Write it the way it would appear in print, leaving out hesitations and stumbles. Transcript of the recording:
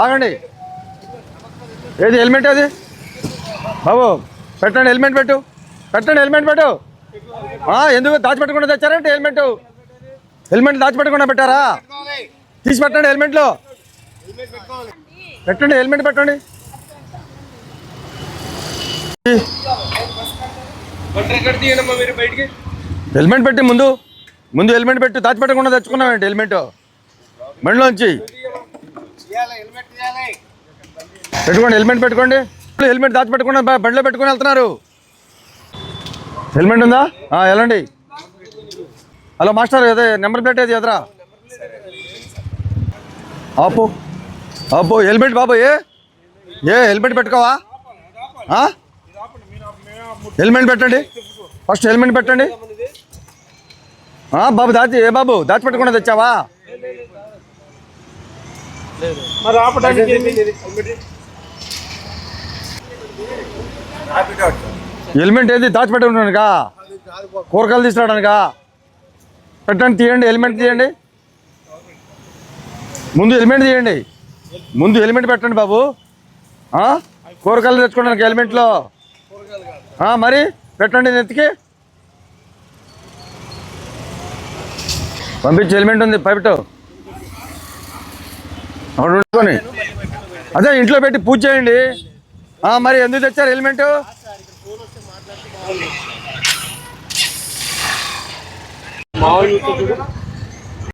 ఆగండి. ఏది హెల్మెట్ అది బాబు? పెట్టండి, హెల్మెట్ పెట్టు. పెట్టండి, హెల్మెట్ పెట్టు. ఎందుకు దాచిపెట్టకుండా తెచ్చారంటే హెల్మెట్ దాచిపెట్టకుండా పెట్టారా? తీసి పెట్టండి హెల్మెట్లో. పెట్టండి, హెల్మెట్ పెట్టండి. హెల్మెట్ పెట్టి ముందు హెల్మెట్ పెట్టి దాచిపెట్టకుండా తెచ్చుకున్నామండి హెల్మెట్ బండిలోంచి. పెట్టుకోండి, హెల్మెట్ పెట్టుకోండి. హెల్మెట్ దాచిపెట్టకుండా బండిలో పెట్టుకొని వెళ్తున్నారు. హెల్మెట్ ఉందా? వెళ్ళండి. హలో మాస్టర్, అదే నెంబర్ ప్లేట్ ఏది ఎదరా? ఆపు ఆపు. హెల్మెట్ బాబు, హెల్మెట్ పెట్టుకోవా? హెల్మెట్ పెట్టండి ఫస్ట్. హెల్మెట్ పెట్టండి బాబు. బాబు దాచిపెట్టకుండా తెచ్చావా? హెల్మెట్ ఏది దాచిపెట్టుకున్నానుగా? కూరగాయలు తీసుకురావడానికా? పెట్టండి, తీయండి, హెల్మెట్ తీయండి. ముందు హెల్మెట్ తీయండి. ముందు హెల్మెట్ పెట్టండి బాబు. కూరగాయలు తెచ్చుకోవడానికి హెల్మెట్లో మరి పెట్టండి నెత్తికి. పంపించి హెల్మెట్ ఉంది పెట్టు. అక్కడ ఉంచుకొని అదే ఇంట్లో పెట్టి పూజ చేయండి. మరి ఎందుకు తెచ్చారు హెల్మెట్?